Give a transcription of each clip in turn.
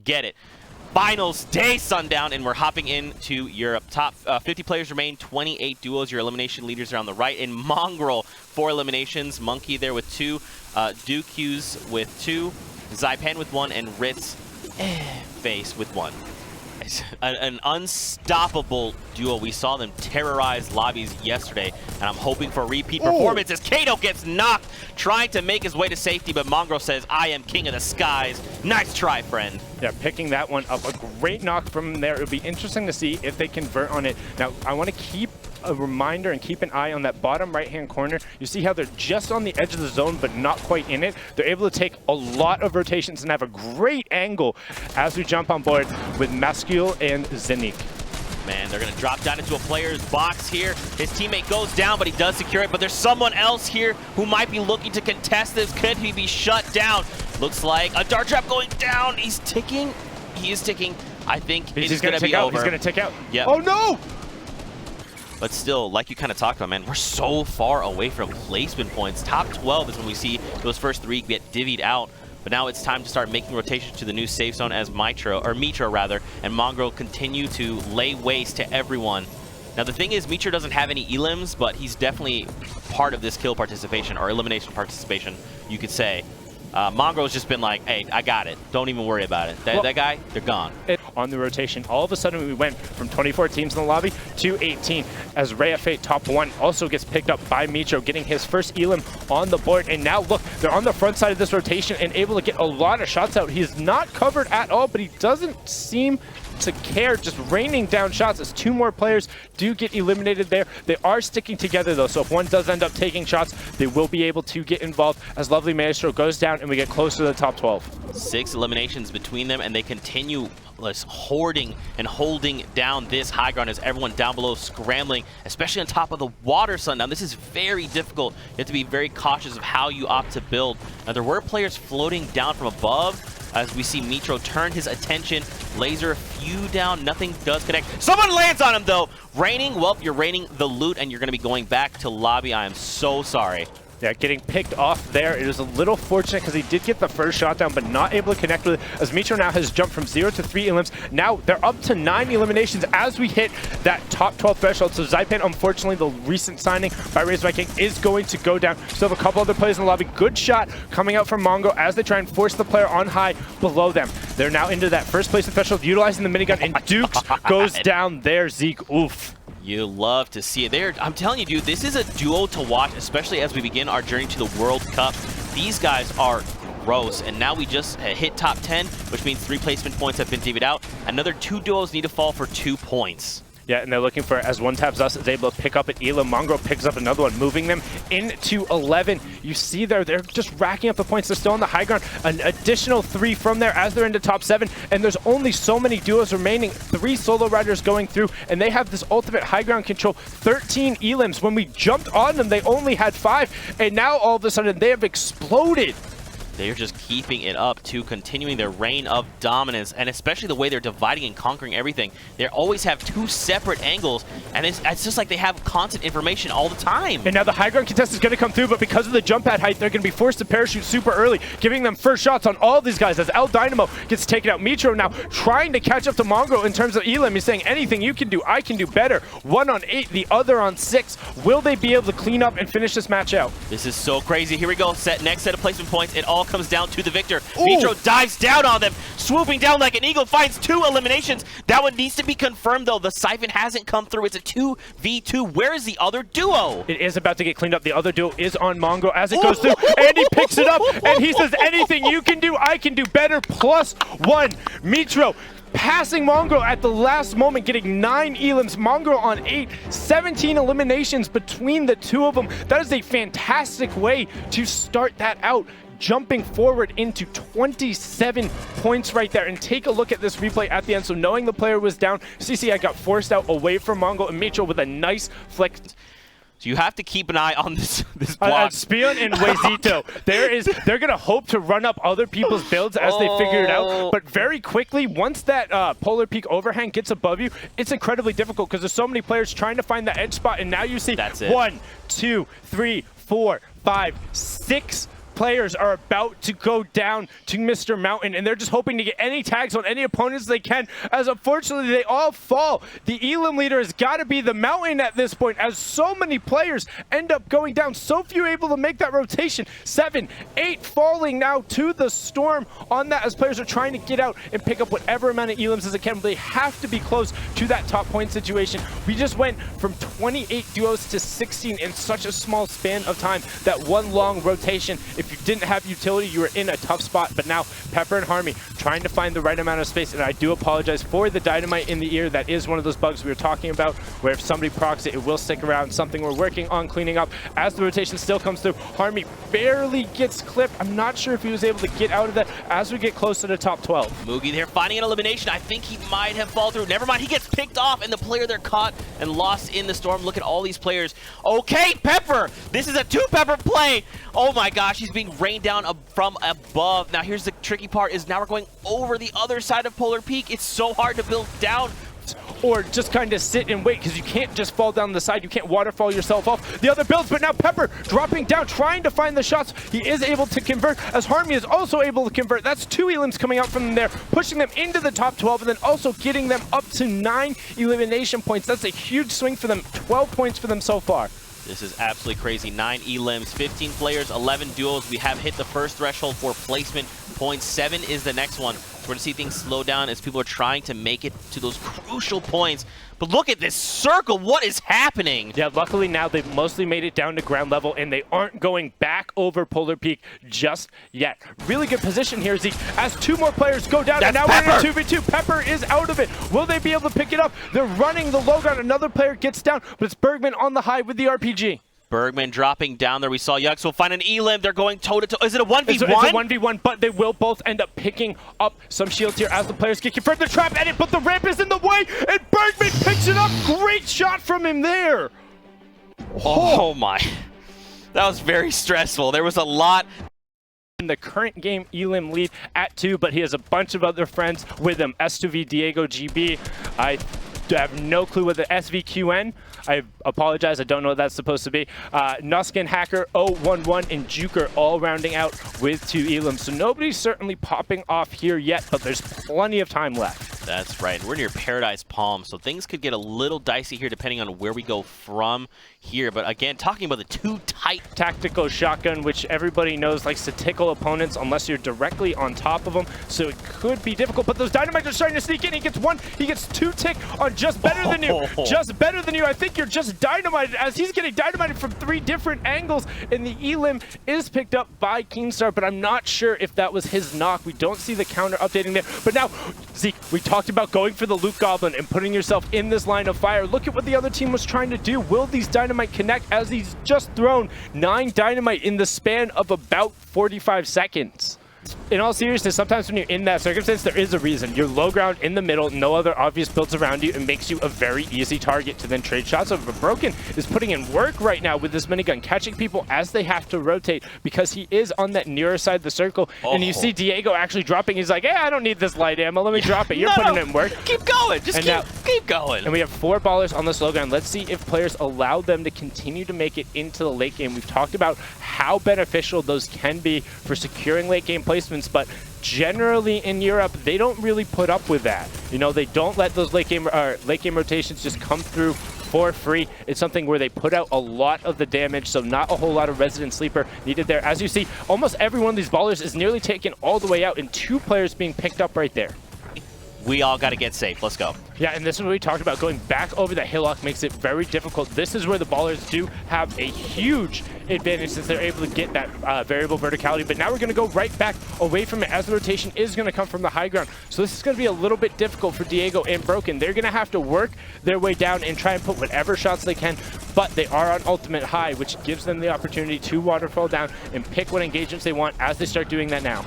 get it. Finals day, Sundown, and we're hopping into Europe. Top 50 players remain, 28 duos. Your elimination leaders are on the right. In Mongrel, 4 eliminations. Monkey there with 2. Duq's with 2. Zypan with 1. And Ritz face with 1. An unstoppable duo. We saw them terrorize lobbies yesterday, and I'm hoping for a repeat performance as Kato gets knocked, trying to make his way to safety, but Mongrel says, I am king of the skies. Nice try, friend. Yeah, picking that one up. A great knock from there. It'll be interesting to see if they convert on it. Now, I want to keep a reminder and keep an eye on that bottom right-hand corner. You see how they're just on the edge of the zone, but not quite in it. They're able to take a lot of rotations and have a great angle as we jump on board with Mascule and Zenik. Man, they're going to drop down into a player's box here. His teammate goes down, but he does secure it. But there's someone else here who might be looking to contest this. Could he be shut down? Looks like a dart trap going down. He's ticking. He is ticking. I think it's going to be over. He's going to tick out. Yep. Oh, no! But still, like you kind of talked about, man, we're so far away from placement points. Top 12 is when we see those first 3 get divvied out. But now it's time to start making rotations to the new safe zone as Mitro, and Mongrel continue to lay waste to everyone. Now the thing is, Mitro doesn't have any elims, but he's definitely part of this kill participation, or elimination participation, you could say. Mongrel's just been like, hey, I got it. Don't even worry about it. That guy, they're gone. On the rotation, all of a sudden we went from 24 teams in the lobby to 18 as Ray of Fate top 1 also gets picked up by Mitro, getting his first elim on the board. And now look, they're on the front side of this rotation and able to get a lot of shots out. He's not covered at all, but he doesn't seem to care, just raining down shots as 2 more players do get eliminated there. They are sticking together though, so if one does end up taking shots, they will be able to get involved as Lovely Maestro goes down and we get closer to the top 12. 6 eliminations between them, and they continue hoarding and holding down this high ground as everyone down below scrambling, especially on top of the water, Sundown. This is very difficult. You have to be very cautious of how you opt to build. Now there were players floating down from above, as we see Mitro turn his attention, laser a few down, nothing does connect. Someone lands on him though! Raining, well, you're raining the loot and you're gonna be going back to lobby. I am so sorry. Yeah, getting picked off there. It was a little fortunate because he did get the first shot down, but not able to connect with it, as Mitro now has jumped from 0 to 3 elims. Now they're up to 9 eliminations as we hit that top 12 threshold. So Zypan, unfortunately, the recent signing by Razor Viking is going to go down. Still have a couple other players in the lobby. Good shot coming out from Mongo as they try and force the player on high below them. They're now into that first place threshold, utilizing the minigun, and Dukes goes down there. Zeke, oof. You love to see it. I'm telling you, dude, this is a duo to watch, especially as we begin our journey to the World Cup. These guys are gross, and now we just hit top 10, which means 3 placement points have been divvied out. Another 2 duos need to fall for 2 points. Yeah, and they're looking for, as one taps us, is able to pick up an Elam. Mongrel picks up another one, moving them into 11. You see there, they're just racking up the points. They're still on the high ground. An additional 3 from there as they're into top 7. And there's only so many duos remaining. 3 solo riders going through, and they have this ultimate high ground control. 13 Elims. When we jumped on them, they only had 5. And now all of a sudden, they have exploded. They're just keeping it up too, continuing their reign of dominance, and especially the way they're dividing and conquering everything. They always have 2 separate angles, and it's just like they have constant information all the time. And now the high ground contest is going to come through, but because of the jump pad height, they're going to be forced to parachute super early, giving them first shots on all these guys as El Dynamo gets taken out. Mitro now trying to catch up to Mongo in terms of Elim. He's saying, anything you can do, I can do better. 1 on 8, the other on 6. Will they be able to clean up and finish this match out? This is so crazy. Here we go. Next set of placement points. It all comes down to the victor. Mitro dives down on them, swooping down like an eagle, finds 2 eliminations. That one needs to be confirmed though. The siphon hasn't come through. It's a 2v2. Where is the other duo? It is about to get cleaned up. The other duo is on Mongo as it goes through, and he picks it up, and he says, anything you can do, I can do better. +1. Mitro passing Mongo at the last moment, getting 9 elims. Mongo on 8, 17 eliminations between the 2 of them. That is a fantastic way to start that out, jumping forward into 27 points right there. And take a look at this replay at the end. So knowing the player was down, CCI got forced out away from Mongo, and Mitro with a nice flick. So you have to keep an eye on this block. Spion and Wazito. They're going to hope to run up other people's builds as they figure it out. But very quickly, once that Polar Peak overhang gets above you, it's incredibly difficult because there's so many players trying to find the edge spot. And now you see 1, 2, 3, 4, 5, 6 players are about to go down to Mr. Mountain, and they're just hoping to get any tags on any opponents they can, as unfortunately they all fall. The Elim leader has got to be the Mountain at this point, as so many players end up going down. So few able to make that rotation. 7, 8 falling now to the Storm on that, as players are trying to get out and pick up whatever amount of Elims as they can. They have to be close to that top point situation. We just went from 28 duos to 16 in such a small span of time. That one long rotation, if you didn't have utility, you were in a tough spot. But now Pepper and Harmy trying to find the right amount of space, and I do apologize for the dynamite in the ear. That is one of those bugs we were talking about, where if somebody procs it, it will stick around. Something we're working on cleaning up as the rotation still comes through. Harmy barely gets clipped. I'm not sure if he was able to get out of that as we get close to the top 12. Moogie there finding an elimination. I think he might have fallen through. Never mind, he gets picked off, and the player there caught and lost in the Storm. Look at all these players. Okay, Pepper! This is a 2-Pepper play! Oh my gosh, he's being rained down from above. Now here's the tricky part, is now we're going over the other side of Polar Peak. It's so hard to build down. Or just kind of sit and wait, because you can't just fall down the side. You can't waterfall yourself off the other builds. But now Pepper dropping down, trying to find the shots. He is able to convert, as Harmy is also able to convert. That's 2 elims coming out from there, pushing them into the top 12, and then also getting them up to 9 elimination points. That's a huge swing for them. 12 points for them so far. This is absolutely crazy. 9 elims, 15 players, 11 duos. We have hit the first threshold for placement points. 7 is the next one. We're going to see things slow down as people are trying to make it to those crucial points. But look at this circle. What is happening? Yeah, luckily now they've mostly made it down to ground level, and they aren't going back over Polar Peak just yet. Really good position here, Zeke, as 2 more players go down. That's and now Pepper. We're in 2v2. Pepper is out of it. Will they be able to pick it up? They're running the low ground. Another player gets down, but it's Bergman on the high with the RPG. Bergman dropping down there. We saw Yux will find an elim. They're going toe-to-toe. Is it a 1v1? It's a 1v1, but they will both end up picking up some shields here as the players get confirmed. The trap edit, but the ramp is in the way, and Bergman picks it up. Great shot from him there. Oh my. That was very stressful. There was a lot. In the current game, Elim lead at 2, but he has a bunch of other friends with him. S2V, Diego, GB. I have no clue what the SVQN. I apologize, I don't know what that's supposed to be. Nuskin, Hacker, 011, and Juker all rounding out with 2 elims. So nobody's certainly popping off here yet, but there's plenty of time left. That's right. We're near Paradise Palm, so things could get a little dicey here depending on where we go from here. But again, talking about the 2 tight Tactical shotgun, which everybody knows likes to tickle opponents unless you're directly on top of them, so it could be difficult. But those dynamites are starting to sneak in. He gets 1, he gets 2 tick on Just Better Than You. Just Better Than You. I think you're just dynamited, as he's getting dynamited from 3 different angles, and the elim is picked up by Keemstar, but I'm not sure if that was his knock. We don't see the counter updating there. But now, Zeke, we talked about going for the Luke Goblin and putting yourself in this line of fire. Look at what the other team was trying to do. Will these dynamite connect, as he's just thrown 9 dynamite in the span of about 45 seconds? In all seriousness, sometimes when you're in that circumstance, there is a reason. You're low ground in the middle, no other obvious builds around you. It makes you a very easy target to then trade shots over. But Broken is putting in work right now with this minigun, catching people as they have to rotate, because he is on that nearer side of the circle. And you see Diego actually dropping. He's like, yeah, I don't need this light ammo. Let me drop it. You're putting it in work. Keep going. Just keep going. And we have 4 ballers on this low ground. Let's see if players allow them to continue to make it into the late game. We've talked about how beneficial those can be for securing late game placements, but generally in Europe, they don't really put up with that. You know, they don't let those late game rotations just come through for free. It's something where they put out a lot of the damage, so not a whole lot of resident sleeper needed there. As you see, almost every one of these ballers is nearly taken all the way out, and 2 players being picked up right there. We all got to get safe. Let's go. Yeah, and this is what we talked about. Going back over the hillock makes it very difficult. This is where the ballers do have a huge advantage, since they're able to get that variable verticality. But now we're going to go right back away from it, as the rotation is going to come from the high ground. So this is going to be a little bit difficult for Diego and Broken. They're going to have to work their way down and try and put whatever shots they can, but they are on ultimate high, which gives them the opportunity to waterfall down and pick what engagements they want as they start doing that now.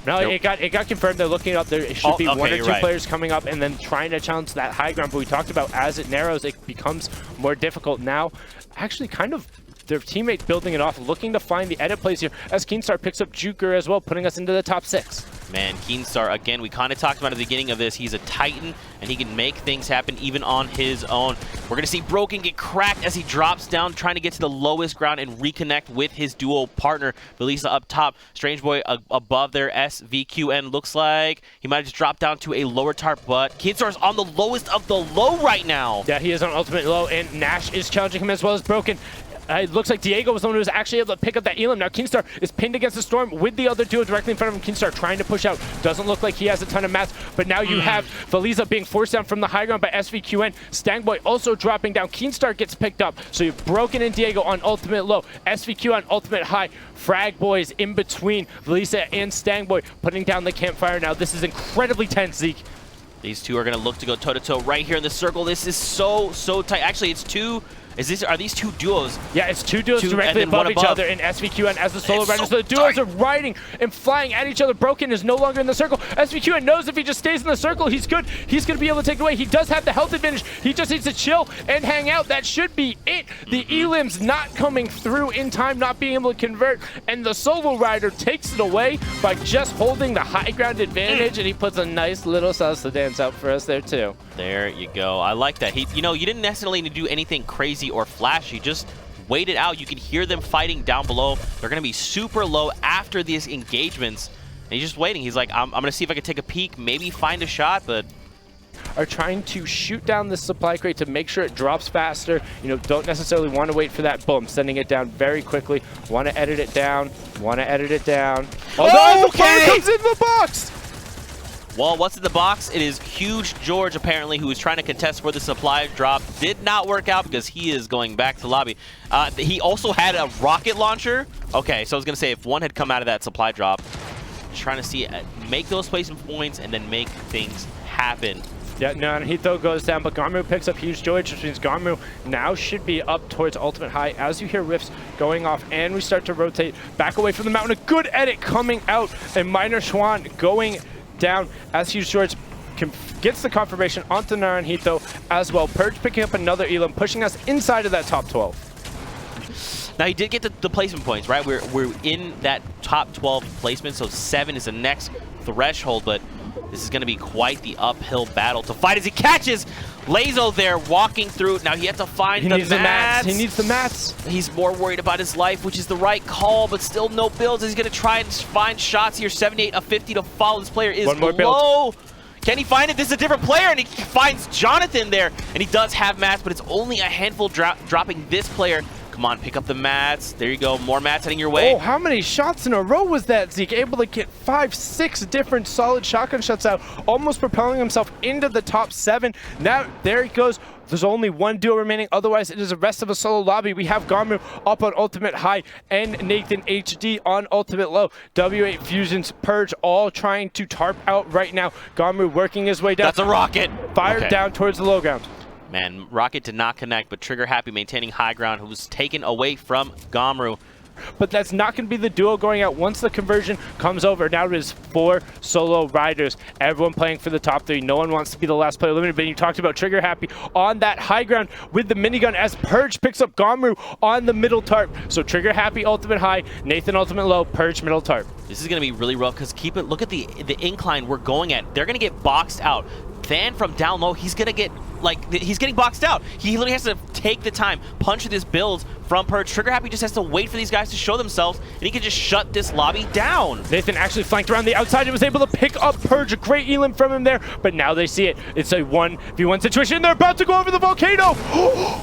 No, it got confirmed. They're looking up. There should be 1 or 2 players coming up and then trying to challenge that high ground. But we talked about, as it narrows, it becomes more difficult. Now, actually kind of their teammates building it off, looking to find the edit plays here, as Keemstar picks up Juker as well, putting us into the top 6. Man, Keenstar, again, we kind of talked about at the beginning of this. He's a Titan, and he can make things happen even on his own. We're going to see Broken get cracked as he drops down, trying to get to the lowest ground and reconnect with his duo partner. Velisa up top, Strange Boy above there, SVQN. Looks like he might have just dropped down to a lower tarp, but Keenstar is on the lowest of the low right now. Yeah, he is on ultimate low, and Nash is challenging him as well as Broken. It looks like Diego was the one who was actually able to pick up that Elim. Now Keenstar is pinned against the Storm with the other duo directly in front of him. Keenstar trying to push out. Doesn't look like he has a ton of mats, but now you have Velisa being forced down from the high ground by SVQN. Stangboy also dropping down. Keenstar gets picked up. So you've Broken and Diego on ultimate low. SVQ on ultimate high. Frag Boys in between Velisa and Stangboy putting down the campfire now. This is incredibly tense, Zeke. These two are going to look to go toe-to-toe right here in the circle. This is so tight. Actually, it's two. Are these two duos? Yeah, it's two duos directly above each other in SVQN as the solo riders. So the duos are riding and flying at each other. Broken is no longer in the circle. SVQN knows if he just stays in the circle, he's good. He's going to be able to take it away. He does have the health advantage. He just needs to chill and hang out. That should be it. The Elim's not coming through in time, not being able to convert, and the solo rider takes it away by just holding the high ground advantage, and he puts a nice little salsa dance out for us there too. There you go. I like that. You know, you didn't necessarily need to do anything crazy or flashy. Just wait it out. You can hear them fighting down below. They're going to be super low after these engagements. And he's just waiting. He's like, I'm going to see if I can take a peek, maybe find a shot, but... Are trying to shoot down the supply crate to make sure it drops faster. You know, don't necessarily want to wait for that boom. Sending it down very quickly. Want to edit it down. Want to edit it down. Oh, the fire comes in the box! Well, what's in the box? It is Huge George, apparently, who was trying to contest for the supply drop. Did not work out because he is going back to lobby. He also had a rocket launcher. Okay, so I was going to say, if one had come out of that supply drop, trying to see, make those placement points and then make things happen. Yeah, Naruhito goes down, but Garmu picks up Huge George, which means Garmu now should be up towards ultimate high as you hear rifts going off, and we start to rotate back away from the mountain. A good edit coming out, and Minor Schwan going down as Huge George gets the confirmation onto Naruhito as well. Purge picking up another Elim, pushing us inside of that top 12. Now, he did get the placement points, right? We're in that top 12 placement, so 7 is the next threshold, but this is going to be quite the uphill battle to fight as he catches Lazo there walking through. Now he has to find the mats. He needs the mats. He's more worried about his life, which is the right call, but still no builds. He's going to try and find shots here. 78 of 50 to follow. This player is low. Can he find it? This is a different player, and he finds Jonathan there. And he does have mats, but it's only a handful dropping this player. Come on, pick up the mats. There you go. More mats heading your way. Oh, how many shots in a row was that, Zeke? Able to get 5, 6 different solid shotgun shots out, almost propelling himself into the top 7. Now, there he goes. There's only one duo remaining. Otherwise, it is the rest of a solo lobby. We have Garmu up on ultimate high and Nathan HD on ultimate low. W8 Fusions, Purge, all trying to tarp out right now. Garmu working his way down. That's a rocket. Fired down towards the low ground. Man, rocket did not connect, but Trigger Happy maintaining high ground, who was taken away from Gamru. But that's not going to be the duo going out once the conversion comes over. Now it is 4 solo riders. Everyone playing for the top 3. No one wants to be the last player eliminated. But you talked about Trigger Happy on that high ground with the minigun as Purge picks up Gamru on the middle tarp. So Trigger Happy ultimate high, Nathan ultimate low, Purge middle tarp. This is going to be really rough because look at the incline we're going at. They're going to get boxed out. Than from down low, he's going to get, he's getting boxed out. He literally has to take the time, punch through this build from Purge. Trigger Happy just has to wait for these guys to show themselves, and he can just shut this lobby down. Nathan actually flanked around the outside and was able to pick up Purge. A great Elim from him there, but now they see it. It's a 1v1 situation. They're about to go over the volcano.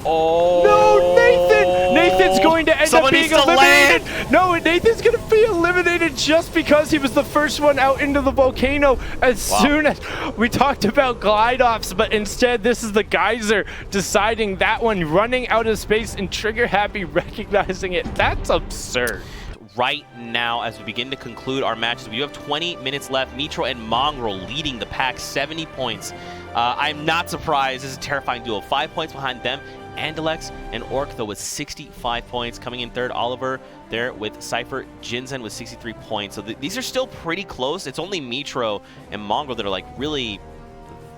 Oh. No, Nathan! Nathan's going to end up being eliminated. No, Nathan's going to be eliminated just because he was the first one out into the volcano as soon as we talked about glide offs, but instead this is the geyser deciding that one, running out of space, and Trigger Happy recognizing it. That's absurd. Right now, as we begin to conclude our matches, we do have 20 minutes left. Mitro and Mongrel leading the pack, 70 points. I'm not surprised. This is a terrifying duo. 5 points behind them. Andalex and Orc, though, with 65 points. Coming in third, Oliver there with Cypher. Jinzen with 63 points. So these are still pretty close. It's only Mitro and Mongrel that are, really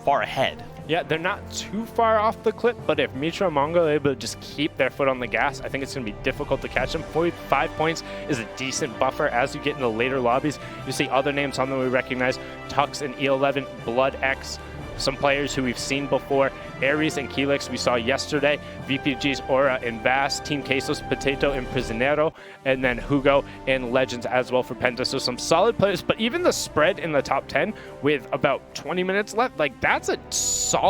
far ahead. Yeah, they're not too far off the clip, but if Mitro and Mongo are able to just keep their foot on the gas, I think it's going to be difficult to catch them. 5 points is a decent buffer as you get into later lobbies. You see other names on them we recognize, Tux and E11, Blood X, some players who we've seen before, Ares and Keelix we saw yesterday, VPG's Aura and Vast, Team Quesos, Potato and Prisionero, and then Hugo and Legends as well for Penta. So some solid players, but even the spread in the top 10 with about 20 minutes left, like that's a solid